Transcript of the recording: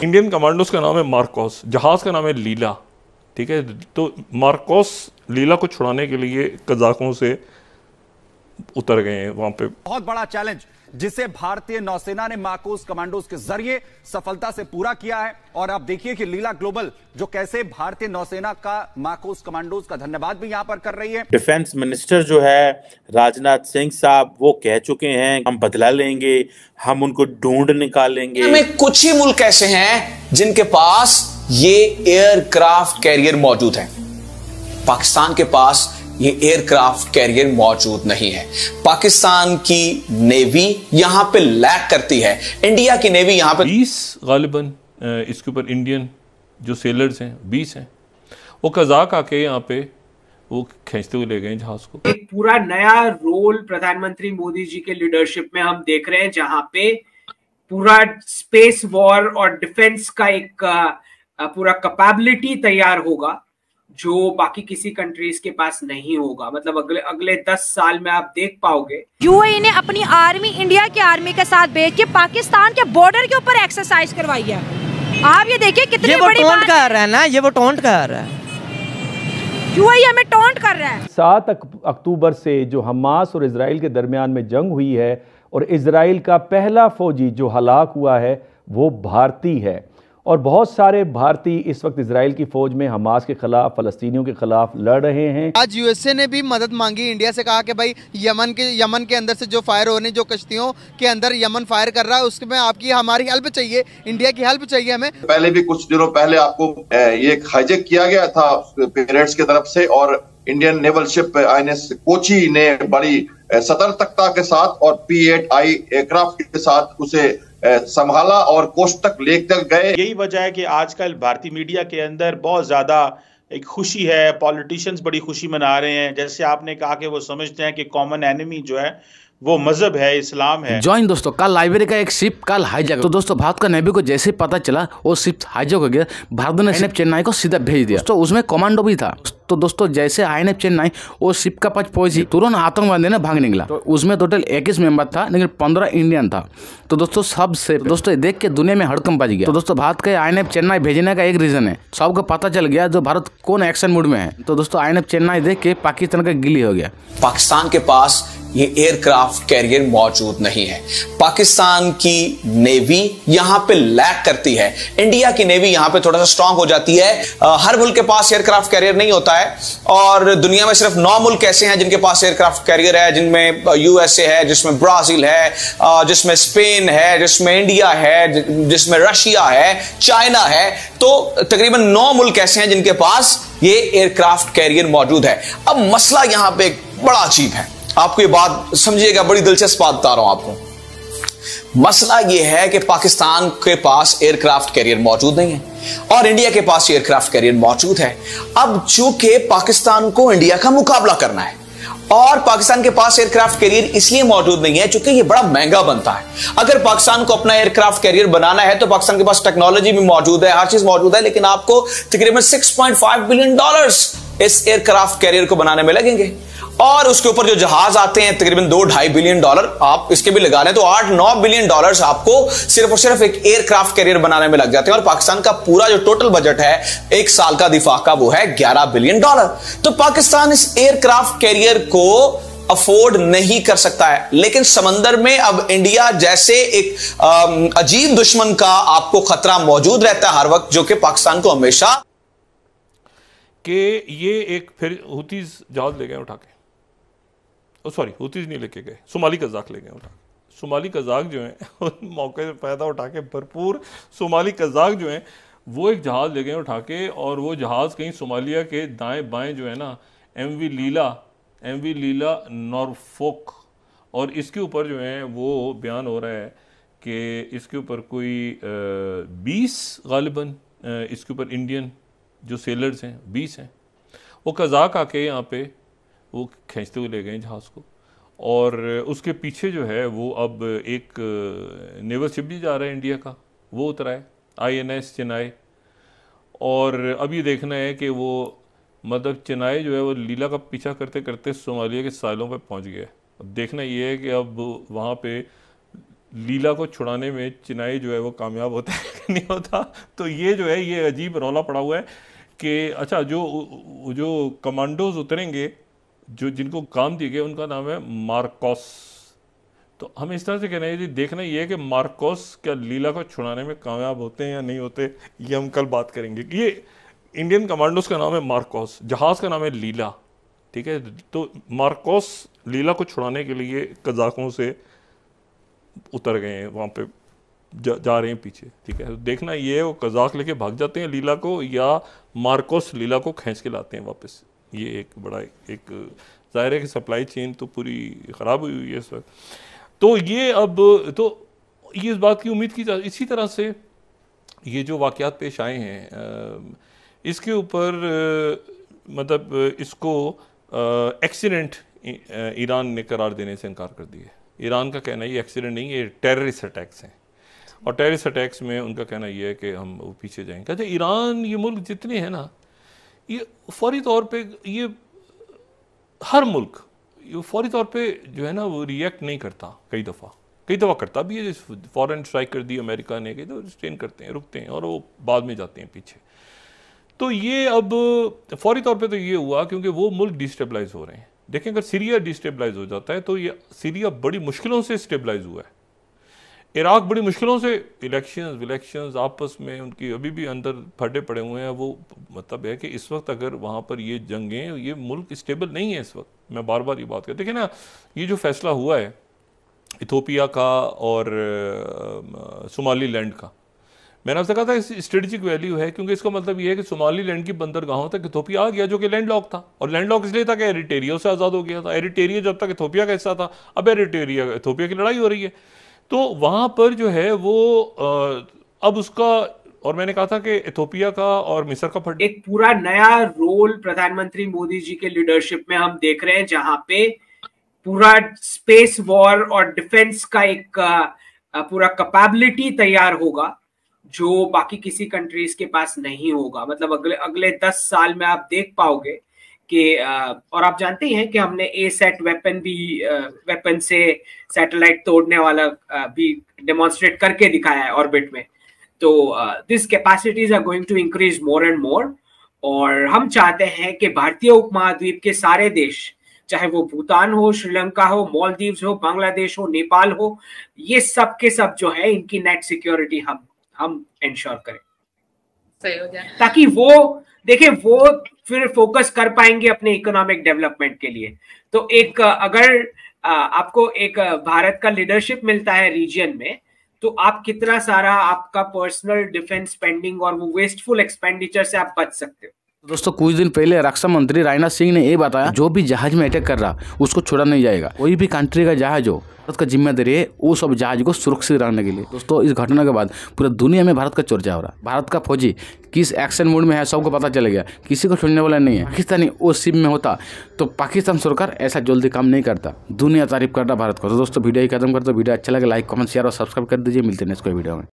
Indian commandos का नाम है मार्कोस, जहाज का नाम है लीला। ठीक है, तो मार्कोस लीला को छुड़ाने के लिए कजाकों से उतर गए हैं वहां पे। बहुत बड़ा चैलेंज जिसे भारतीय नौसेना ने मार्कोस कमांडोज के जरिए सफलता से पूरा किया है। और आप देखिए कि लीला ग्लोबल जो कैसे भारतीय नौसेना का मार्कोस कमांडोज का धन्यवाद भी यहां पर कर रही है। डिफेंस मिनिस्टर जो है राजनाथ सिंह साहब, वो कह चुके हैं हम बदला लेंगे, हम उनको ढूंढ निकालेंगे। में कुछ ही मुल्क ऐसे हैं जिनके पास ये एयरक्राफ्ट कैरियर मौजूद है। पाकिस्तान के पास ये एयरक्राफ्ट कैरियर मौजूद नहीं है। पाकिस्तान की नेवी यहां पे लैक करती है। इंडिया की नेवी यहां पे 20 गालिबन इसके ऊपर इंडियन जो सेलर्स हैं 20 हैं, वो कजाक आके यहाँ पे वो खींचते हुए ले गए जहाज को। एक पूरा नया रोल प्रधानमंत्री मोदी जी के लीडरशिप में हम देख रहे हैं, जहां पे पूरा स्पेस वॉर और डिफेंस का एक पूरा कैपेबिलिटी तैयार होगा जो बाकी किसी कंट्रीज के पास नहीं होगा। मतलब अगले 10 साल में आप देख पाओगे यूएई ने अपनी आर्मी इंडिया की आर्मी के साथ भेज के पाकिस्तान के बॉर्डर के ऊपर एक्सरसाइज करवाई है। आप ये देखिए कितनी बड़ी बात कर रहा है ना, ये वो टोंट कर रहा है, यूएई हमें टोंट कर रहा है। 7 अक्टूबर से जो हमास और इजराइल के दरमियान में जंग हुई है और इजराइल का पहला फौजी जो हलाक हुआ है वो भारतीय है। और बहुत सारे भारतीय इस वक्त इजराइल की फौज में हमास के खिलाफ, फलस्तीनियों के खिलाफ लड़ रहे हैं। आज यूएसए ने भी मदद मांगी इंडिया से, कहा कि भाई यमन के अंदर से जो फायर हो रही है, जो कश्तियों के अंदर यमन फायर कर रहा है, उसमें आपकी हमारी हेल्प चाहिए, इंडिया की हेल्प चाहिए हमें। पहले भी कुछ दिनों पहले आपको ये हाईजैक किया गया था पीरियड्स की तरफ से, और Indian naval ship INS Kochi ने बड़ी सतर्कता के साथ और P-8I एयरक्राफ्ट के साथ उसे संभाला और कोस्ट तक लेकर गए। यही वजह है कि आजकल भारतीय मीडिया के अंदर बहुत ज्यादा एक खुशी है, पॉलिटिशियंस बड़ी खुशी मना रहे हैं। जैसे आपने कहा कि वो समझते हैं कि कॉमन एनिमी जो है वो मजहब है, इस्लाम है। जॉइन दोस्तों, कल लाइब्रेरी का एक शिप कल हाईजैक। तो दोस्तों भारत का नेवी को जैसे पता चला वो शिप हाईजैक हो गया, भारत ने INF चेन्नई को सीधा भेज दिया। तो उसमें कमांडो भी था। तो दोस्तों जैसे INF चेन्नई वो शिप का पास पहुंची, तुरंत आतंकवादी ने भाग निकला। तो उसमें टोटल 21 मेंबर था, लेकिन 15 इंडियन था। तो दोस्तों सबसे दोस्तों देख के दुनिया में हड़कंप मच गया। तो दोस्तों भारत के INF चेन्नई भेजने का एक रीजन है, सबको पता चल गया जो भारत कौन एक्शन मूड में है। तो दोस्तों INF चेन्नई देख के पाकिस्तान का गिली हो गया। पाकिस्तान के पास ये एयरक्राफ्ट कैरियर मौजूद नहीं है। पाकिस्तान की नेवी यहां पे लैक करती है। इंडिया की नेवी यहां पे थोड़ा सा स्ट्रांग हो जाती है। हर मुल्क के पास एयरक्राफ्ट कैरियर नहीं होता है, और दुनिया में सिर्फ 9 मुल्क ऐसे हैं जिनके पास एयरक्राफ्ट कैरियर है, जिनमें USA है, जिसमें ब्राजील है, जिसमें स्पेन है, जिसमें इंडिया है, जिसमें रशिया है, चाइना है। तो तकरीबन 9 मुल्क ऐसे हैं जिनके पास ये एयरक्राफ्ट कैरियर मौजूद है। अब मसला यहां पे बड़ा अजीब है, आपको ये बात समझिएगा, बड़ी दिलचस्प बात बता रहा हूं आपको। मसला ये है कि पाकिस्तान के पास एयरक्राफ्ट कैरियर मौजूद नहीं है और इंडिया के पास एयरक्राफ्ट कैरियर मौजूद है। अब चूंकि पाकिस्तान को इंडिया का मुकाबला करना है और पाकिस्तान के पास एयरक्राफ्ट कैरियर इसलिए मौजूद नहीं है क्योंकि ये बड़ा महंगा बनता है। अगर पाकिस्तान को अपना एयरक्राफ्ट कैरियर बनाना है तो पाकिस्तान के पास टेक्नोलॉजी भी मौजूद है, हर चीज मौजूद है, लेकिन आपको तकरीबन $6.5 बिलियन इस एयरक्राफ्ट कैरियर को बनाने में लगेंगे। और उसके ऊपर जो जहाज आते हैं तकरीबन $2-2.5 बिलियन, आप इसके भी लगा लें तो $8-9 बिलियन आपको सिर्फ और सिर्फ एक एयरक्राफ्ट कैरियर बनाने में लग जाते हैं। और पाकिस्तान का पूरा जो टोटल बजट है एक साल का दिफा का वो है $11 बिलियन। तो पाकिस्तान इस एयरक्राफ्ट कैरियर को अफोर्ड नहीं कर सकता है। लेकिन समंदर में अब इंडिया जैसे एक अजीब दुश्मन का आपको खतरा मौजूद रहता है हर वक्त, जो कि पाकिस्तान को हमेशा कि ये एक फिर हुतीज जहाज ले गए उठा के, सॉरी हुतीज नहीं लेके गए, सोमाली कजाक ले गए उठा के। सोमाली कजाक जो हैं मौके से फायदा उठा के भरपूर सोमाली कजाक जो हैं वो एक जहाज़ ले गए उठा के, और वो जहाज़ कहीं सोमालिया के दाएं बाएं जो है ना MV लीला नॉरफोक, और इसके ऊपर जो है वो बयान हो रहा है कि इसके ऊपर कोई 20 गालिबन इसके ऊपर इंडियन जो सेलर्स हैं 20 हैं, वो कजाक आके यहाँ पे वो खींचते हुए ले गए जहाज़ को। और उसके पीछे जो है वो अब एक नेवल शिप भी जा रहा है इंडिया का, वो उतरा है INS चेन्नई। और अब ये देखना है कि वो मतलब चेन्नई जो है वो लीला का पीछा करते करते सोमालिया के सालों पे पहुंच गया है। अब देखना ये है कि अब वहाँ पे लीला को छुड़ाने में चेन्नई जो है वो कामयाब होता है। कि नहीं होता। तो ये जो है ये अजीब रौला पड़ा हुआ है कि अच्छा जो कमांडोज उतरेंगे, जो जिनको काम दिए गए उनका नाम है मार्कोस। तो हम इस तरह से कह रहे हैं जी, देखना ये है कि मार्कोस क्या लीला को छुड़ाने में कामयाब होते हैं या नहीं होते, ये हम कल बात करेंगे। ये इंडियन कमांडोज का नाम है मार्कोस, जहाज का नाम है लीला, ठीक है। तो मार्कोस लीला को छुड़ाने के लिए कजाकों से उतर गए हैं, वहाँ पे जा रहे हैं पीछे, ठीक है। तो देखना ये है वो कजाक लेके भाग जाते हैं लीला को या मार्कोस लीला को खींच के लाते हैं वापस। ये एक बड़ा एक जाहिर है कि सप्लाई चेन तो पूरी ख़राब हुई है इस वक्त। तो ये अब तो ये इस बात की उम्मीद की जा, इसी तरह से ये जो वाक़यात पेश आए हैं इसके ऊपर मतलब इसको एक्सीडेंट ईरान ने करार देने से इनकार कर दिया। ईरान का कहना ये एक्सीडेंट नहीं, ये टेररिस्ट अटैक्स हैं, और टेररिस्ट अटैक्स में उनका कहना ये है कि हम वो पीछे जाएंगे। अच्छा, ईरान ये मुल्क जितने हैं ना, ये फौरी तौर पे ये हर मुल्क ये फौरी तौर पे जो है ना वो रिएक्ट नहीं करता, कई दफ़ा करता भी है। फॉरेन स्ट्राइक कर दी अमेरिका ने, कई दफ़ा स्टेन करते हैं, रुकते हैं और वो बाद में जाते हैं पीछे। तो ये अब फौरी तौर पे तो ये हुआ क्योंकि वो मुल्क डिस्टेबलाइज हो रहे हैं। देखें, अगर सीरिया डिस्टेबलाइज हो जाता है तो ये सीरिया बड़ी मुश्किलों से स्टेबलाइज हुआ है, इराक बड़ी मुश्किलों से, इलेक्शंस आपस में उनकी अभी भी अंदर फटे पड़े हुए हैं। वो मतलब है कि इस वक्त अगर वहाँ पर ये जंगें, ये मुल्क स्टेबल नहीं है इस वक्त। मैं बार बार ये बात करता, देखिए ना, ये जो फैसला हुआ है इथोपिया का और सोमालीलैंड का, मैंने आपसे कहा था स्ट्रेटेजिक वैल्यू है, क्योंकि इसका मतलब ये है कि सोमालीलैंड की बंदरगाहों तक इथोपिया आ गया, जो कि लैंडलॉक था। और लैंडलॉक इसलिए था कि एरिट्रिया से आज़ाद हो गया था। एरिट्रिया जब तक इथोपिया का हिस्सा था, अब एरिट्रिया इथोपिया की लड़ाई हो रही है। तो वहाँ पर जो है वो अब उसका, और मैंने कहा था कि इथोपिया का और मिस्र का फट एक पूरा नया रोल प्रधानमंत्री मोदी जी के लीडरशिप में हम देख रहे हैं, जहां पे पूरा स्पेस वॉर और डिफेंस का एक पूरा कैपेबिलिटी तैयार होगा जो बाकी किसी कंट्रीज के पास नहीं होगा। मतलब अगले 10 साल में आप देख पाओगे कि और आप जानते हैं कि हमने A-SAT वेपन से सैटेलाइट तोड़ने वाला भी डेमोन्स्ट्रेट करके दिखाया है ऑर्बिट में। तो this capacities are going to increase more and more, और हम चाहते हैं कि भारतीय उपमहाद्वीप के सारे देश, चाहे वो भूटान हो, श्रीलंका हो, मालदीव्स हो, बांग्लादेश हो, नेपाल हो, ये सब के सब जो है इनकी नेट सिक्योरिटी हम इंश्योर करें, सही हो जाए, ताकि वो देखिए वो फिर फोकस कर पाएंगे अपने इकोनॉमिक डेवलपमेंट के लिए। तो एक अगर आपको एक भारत का लीडरशिप मिलता है रीजन में, तो आप कितना सारा आपका पर्सनल डिफेंस स्पेंडिंग और वो वेस्टफुल एक्सपेंडिचर से आप बच सकते हो। दोस्तों, कुछ दिन पहले रक्षा मंत्री राजनाथ सिंह ने ये बताया, जो भी जहाज में अटैक कर रहा उसको छोड़ा नहीं जाएगा। कोई भी कंट्री का जहाज हो, भारत का जिम्मेदारी है वो सब जहाज को सुरक्षित रखने के लिए। दोस्तों, इस घटना के बाद पूरी दुनिया में भारत का चर्चा हो रहा है। भारत का फौजी किस एक्शन मोड में है सबको पता चल गया, किसी को छोड़ने वाला नहीं है। पाकिस्तानी उस शिप में होता तो पाकिस्तान सरकार ऐसा जल्दी काम नहीं करता। दुनिया तारीफ करता भारत को। तो दोस्तों, वीडियो खत्म करते, वीडियो अच्छा लगे लाइक कमेंट शेयर और सब्सक्राइब कर दीजिए। मिलते हैं नेक्स्ट कोई वीडियो में।